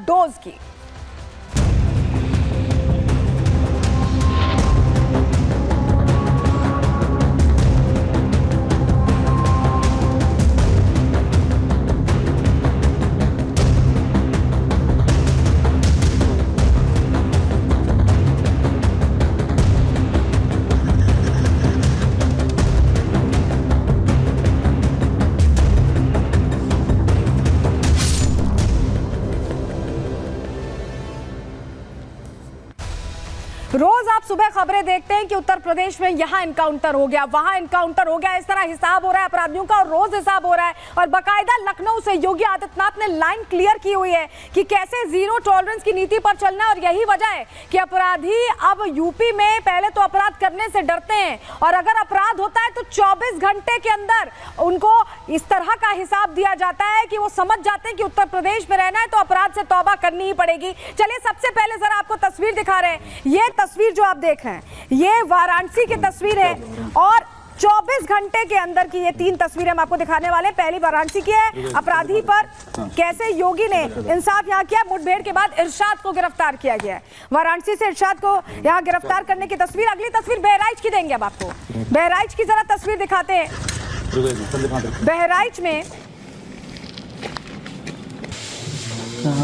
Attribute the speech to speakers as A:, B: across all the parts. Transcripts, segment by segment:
A: Dose की। रोज आप सुबह खबरें देखते हैं कि उत्तर प्रदेश में यहाँ एनकाउंटर हो गया, वहां एनकाउंटर हो गया, इस तरह हिसाब हो रहा है अपराधियों का और रोज हिसाब हो रहा है। और बाकायदा लखनऊ से योगी आदित्यनाथ ने लाइन क्लियर की हुई है कि कैसे जीरो टॉलरेंस की नीति पर चलना है। और यही वजह है कि अपराधी अब यूपी में पहले तो अपराध करने से डरते हैं और अगर अपराध होता है तो 24 घंटे के अंदर उनको इस तरह का हिसाब दिया जाता है कि वो समझ जाते हैं कि उत्तर प्रदेश में रहना है तो अपराध से तौबा करनी ही पड़ेगी। चलिए सबसे पहले जरा आपको तस्वीर दिखा रहे हैं। ये तस्वीर जो आप देख रहे हैं ये वाराणसी की तस्वीर है और 24 घंटे के अंदर की ये 3 तस्वीरें हम आपको दिखाने वाले हैं। पहली वाराणसी की है, अपराधी पर कैसे योगी ने इंसाफ यहाँ किया। मुठभेड़ के बाद इरशाद को गिरफ्तार किया गया है। वाराणसी से इरशाद को यहाँ गिरफ्तार करने की तस्वीर। अगली तस्वीर बहराइच की देंगे अब आपको। बहराइच की जरा तस्वीर दिखाते हैं।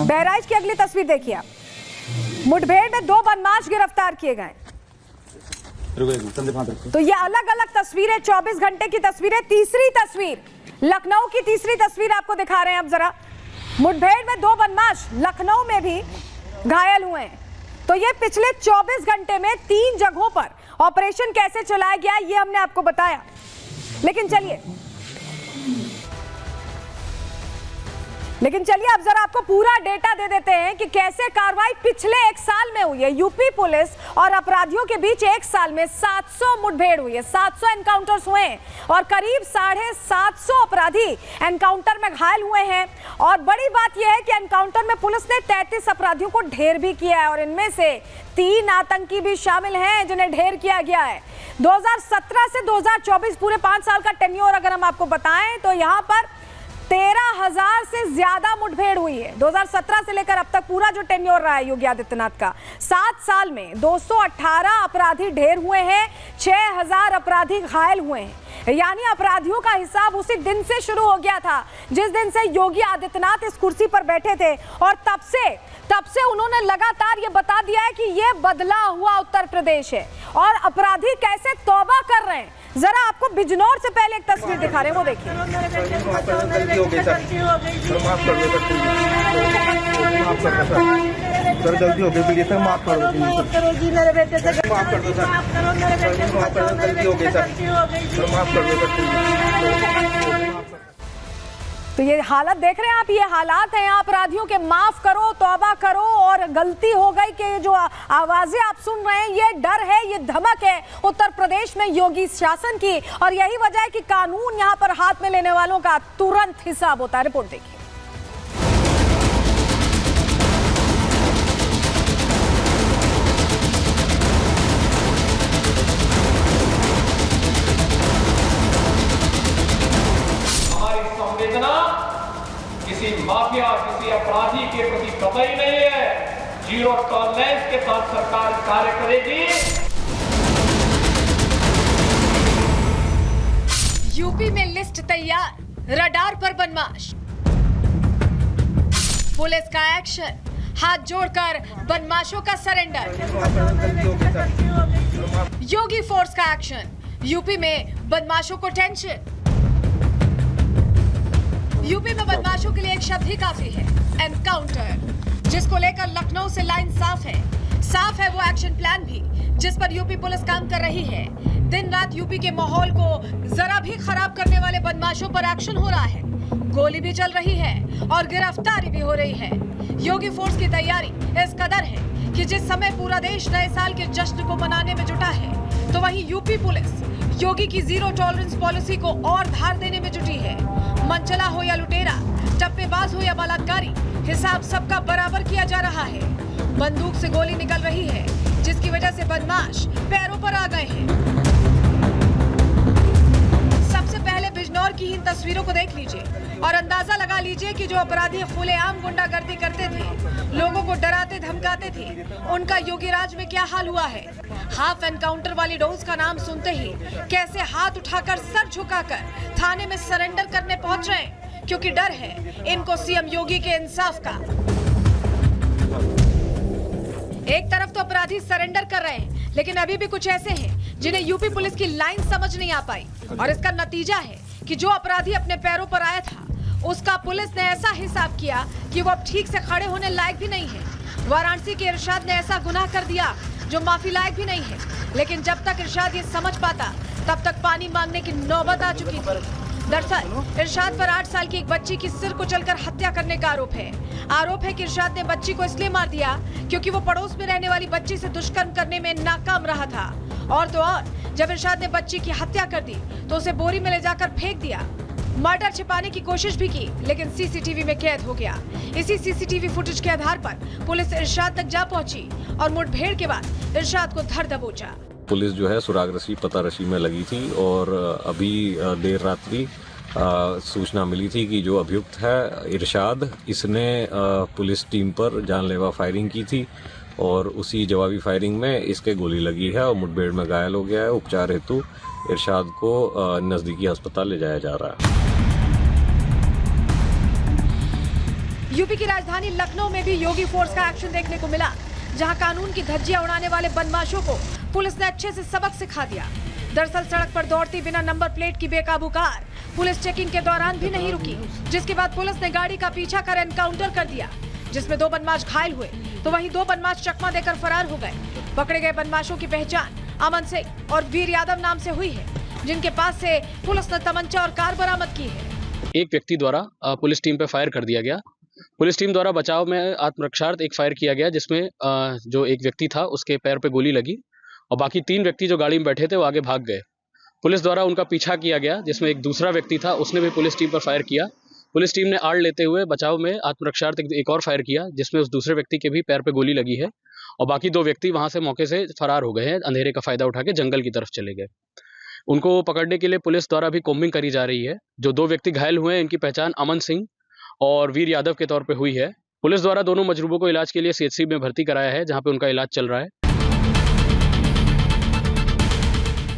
A: बहराइच की अगली तस्वीर देखिए आप। मुठभेड़ में 2 बदमाश गिरफ्तार किए गए। तो ये अलग अलग तस्वीरें, 24 घंटे की तस्वीरें। तीसरी तस्वीर, लखनऊ की तीसरी तस्वीर आपको दिखा रहे हैं अब जरा। मुठभेड़ में 2 बदमाश लखनऊ में भी घायल हुए हैं। तो ये पिछले 24 घंटे में 3 जगहों पर ऑपरेशन कैसे चलाया गया ये हमने आपको बताया। लेकिन चलिए अब जरा आपको पूरा डेटा दे देते हैं कि कैसे कार्रवाई पिछले 1 साल में हुई है। यूपी पुलिस और अपराधियों के बीच 1 साल में 700 मुठभेड़ हुई है, 700 एनकाउंटर्स हुए हैं और करीब 750 अपराधी एनकाउंटर में घायल हुए हैं। और बड़ी बात यह है कि एनकाउंटर में पुलिस ने 33 अपराधियों को ढेर भी किया है और इनमें से 3 आतंकी भी शामिल हैं जिन्हें ढेर किया गया है। 2017 से 2024 पूरे 5 साल का टेन्योर अगर हम आपको बताएं तो यहाँ पर 13,000 से ज्यादा मुठभेड़ हुई है। 2017 से लेकर अब तक पूरा जो टेन्योर रहा है योगी आदित्यनाथ का, 7 साल में 218 अपराधी ढेर हुए हैं, 6,000 अपराधी घायल हुए हैं। यानी अपराधियों का हिसाब उसी दिन से शुरू हो गया था जिस दिन से योगी आदित्यनाथ इस कुर्सी पर बैठे थे और तब से उन्होंने लगातार ये बता दिया है कि ये बदला हुआ उत्तर प्रदेश है और अपराधी कैसे तौबा कर रहे हैं। जरा आपको बिजनौर से पहले एक तस्वीर दिखा रहे हैं, वो देखिए।
B: सर गलती हो गई, प्लीज सर माफ कर दो। माफ कर दो सर, गलती हो गई सर, माफ कर दो सर।
A: तो ये हालत देख रहे हैं आप, ये हालात हैं अपराधियों के। माफ करो, तौबा करो और गलती हो गई कि जो आवाजें आप सुन रहे हैं ये डर है, ये धमक है उत्तर प्रदेश में योगी शासन की। और यही वजह है कि कानून यहाँ पर हाथ में लेने वालों का तुरंत हिसाब होता है। रिपोर्ट देखिए।
C: किसी माफिया, किसी अपराधी के प्रति कतई नहीं है। जीरो टॉलरेंस के साथ सरकार कार्य करेगी।
D: यूपी में लिस्ट तैयार, रडार पर बदमाश। पुलिस का एक्शन, हाथ जोड़कर बदमाशों का सरेंडर। योगी फोर्स का एक्शन, यूपी में बदमाशों को टेंशन। यूपी में बदमाशों के लिए एक शब्द ही काफी है, एनकाउंटर, जिसको लेकर लखनऊ से लाइन साफ है वो एक्शन प्लान भी जिस पर यूपी पुलिस काम कर रही है। दिन रात यूपी के माहौल को जरा भी खराब करने वाले बदमाशों पर एक्शन हो रहा है। गोली भी चल रही है और गिरफ्तारी भी हो रही है। योगी फोर्स की तैयारी इस कदर है कि जिस समय पूरा देश नए साल के जश्न को मनाने में जुटा है, तो वहीं यूपी पुलिस योगी की जीरो टॉलरेंस पॉलिसी को और धार देने में जुटी है। मनचला हो या लुटेरा, टप्पेबाज हो या बलात्कारी, हिसाब सबका बराबर किया जा रहा है। बंदूक से गोली निकल रही है जिसकी वजह से बदमाश पैरों पर आ गए हैं। सबसे पहले बिजनौर की इन तस्वीरों को देख लीजिए। और अंदाजा लगा लीजिए कि जो अपराधी खुलेआम गुंडागर्दी करते थे, लोगों को डराते धमकाते थे, उनका योगीराज में क्या हाल हुआ है। हाफ एनकाउंटर वाली डोज का नाम सुनते ही कैसे हाथ उठाकर सर झुकाकर थाने में सरेंडर करने पहुंच रहे हैं, क्योंकि डर है इनको सीएम योगी के इंसाफ का। एक तरफ तो अपराधी सरेंडर कर रहे हैं, लेकिन अभी भी कुछ ऐसे हैं जिन्हें यूपी पुलिस की लाइन समझ नहीं आ पाई, और इसका नतीजा है कि जो अपराधी अपने पैरों पर आया था उसका पुलिस ने ऐसा हिसाब किया कि वो अब ठीक से खड़े होने लायक भी नहीं है। वाराणसी के इरशाद ने ऐसा गुनाह कर दिया जो माफी लायक भी नहीं है, लेकिन जब तक इरशाद ये समझ पाता तब तक पानी मांगने की नौबत आ चुकी थी। दरअसल इरशाद पर 8 साल की एक बच्ची की सिर कुचलकर हत्या करने का आरोप है। आरोप है कि इरशाद ने बच्ची को इसलिए मार दिया क्योंकि वो पड़ोस में रहने वाली बच्ची से दुष्कर्म करने में नाकाम रहा था। और तो और, जब इरशाद ने बच्ची की हत्या कर दी तो उसे बोरी में ले जाकर फेंक दिया। मर्डर छिपाने की कोशिश भी की, लेकिन सीसीटीवी में कैद हो गया। इसी सीसीटीवी फुटेज के आधार पर पुलिस इरशाद तक जा पहुंची और मुठभेड़ के बाद इरशाद को धर दबोचा।
E: पुलिस जो है सुरागरसी पतारसी में लगी थी और अभी देर रात्रि सूचना मिली थी कि जो अभियुक्त है इरशाद, इसने पुलिस टीम पर जानलेवा फायरिंग की थी और उसी जवाबी फायरिंग में इसके गोली लगी है और मुठभेड़ में घायल हो गया है। उपचार हेतु इरशाद को नजदीकी अस्पताल ले जाया जा रहा है।
D: यूपी की राजधानी लखनऊ में भी योगी फोर्स का एक्शन देखने को मिला, जहां कानून की धज्जियां उड़ाने वाले बदमाशों को पुलिस ने अच्छे से सबक सिखा दिया। दरअसल सड़क पर दौड़ती बिना नंबर प्लेट की बेकाबू कार पुलिस चेकिंग के दौरान भी नहीं रुकी, जिसके बाद पुलिस ने गाड़ी का पीछा कर एनकाउंटर कर दिया, जिसमें 2 बदमाश घायल हुए तो वहीं 2 बदमाश चकमा देकर फरार हो गए। पकड़े गए बदमाशों की पहचान अमन सिंह और वीर यादव नाम से हुई है, जिनके पास से पुलिस ने तमंचा और कार बरामद की है।
F: एक व्यक्ति द्वारा पुलिस टीम पर फायर कर दिया गया। पुलिस टीम द्वारा बचाव में आत्मरक्षार्थ एक फायर किया गया, जिसमें जो एक व्यक्ति था उसके पैर पे गोली लगी और बाकी 3 व्यक्ति जो गाड़ी में बैठे थे वो आगे भाग गए। पुलिस द्वारा उनका पीछा किया गया, जिसमें एक दूसरा व्यक्ति था, उसने भी पुलिस टीम पर फायर किया। पुलिस टीम ने आड़ लेते हुए बचाव में आत्मरक्षार्थ एक और फायर किया, जिसमें उस दूसरे व्यक्ति के भी पैर पे गोली लगी है और बाकी 2 व्यक्ति वहां से मौके से फरार हो गए हैं। अंधेरे का फायदा उठा के जंगल की तरफ चले गए। उनको पकड़ने के लिए पुलिस द्वारा भी कोम्बिंग करी जा रही है। जो 2 व्यक्ति घायल हुए हैं, इनकी पहचान अमन सिंह और वीर यादव के तौर पे हुई है। पुलिस द्वारा दोनों मजरूबों को इलाज के लिए सीएचसी में भर्ती कराया है, जहां पे उनका इलाज चल रहा है।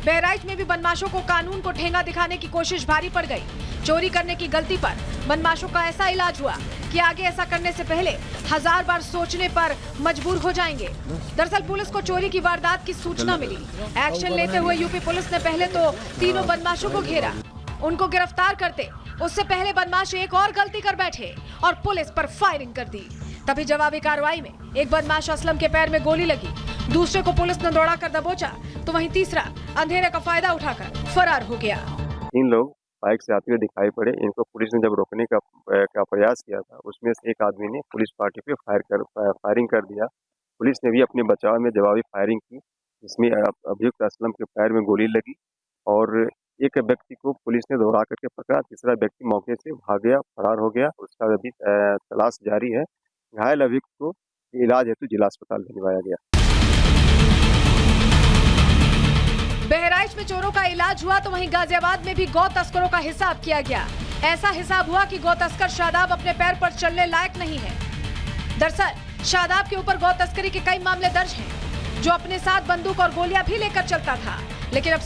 D: बहराइच में भी बदमाशों को कानून को ठेंगा दिखाने की कोशिश भारी पड़ गई। चोरी करने की गलती पर बदमाशों का ऐसा इलाज हुआ कि आगे ऐसा करने से पहले 1000 बार सोचने पर मजबूर हो जाएंगे। दरअसल पुलिस को चोरी की वारदात की सूचना मिली। एक्शन लेते हुए यूपी पुलिस ने पहले तो तीनों बदमाशों को घेरा। उनको गिरफ्तार करते उससे पहले बदमाश एक और गलती कर बैठे और पुलिस पर फायरिंग कर दी। तभी जवाबी कार्रवाई में एक बदमाश असलम के पैर में गोली लगी, दूसरे को पुलिस ने दौड़ा कर दबोचा, तो वहीं तीसरा अंधेरे का फायदा उठाकर फरार हो गया।
G: 3 लोग बाइक से आते हुए दिखाई पड़े। इनको पुलिस ने जब रोकने का प्रयास किया था, उसमें से एक आदमी ने पुलिस पार्टी पे फायरिंग कर दिया। पुलिस ने भी अपने बचाव में जवाबी फायरिंग की, जिसमें अभियुक्त असलम के पैर में गोली लगी और एक व्यक्ति को पुलिस ने दौड़ा करके पकड़ा। तीसरा व्यक्ति मौके से भाग गया, फरार हो गया। उसका अभी तलाश जारी है। घायल अभियुक्त को इलाज हेतु जिला अस्पताल भिजवाया गया।
D: बहराइच में चोरों का इलाज हुआ तो वहीं गाजियाबाद में भी गौ तस्करों का हिसाब किया गया। ऐसा हिसाब हुआ कि गौ तस्कर शादाब अपने पैर पर चलने लायक नहीं है। दरअसल शादाब के ऊपर गौ तस्करी के कई मामले दर्ज हैं, जो अपने साथ बंदूक और गोलियां भी लेकर चलता था, लेकिन अब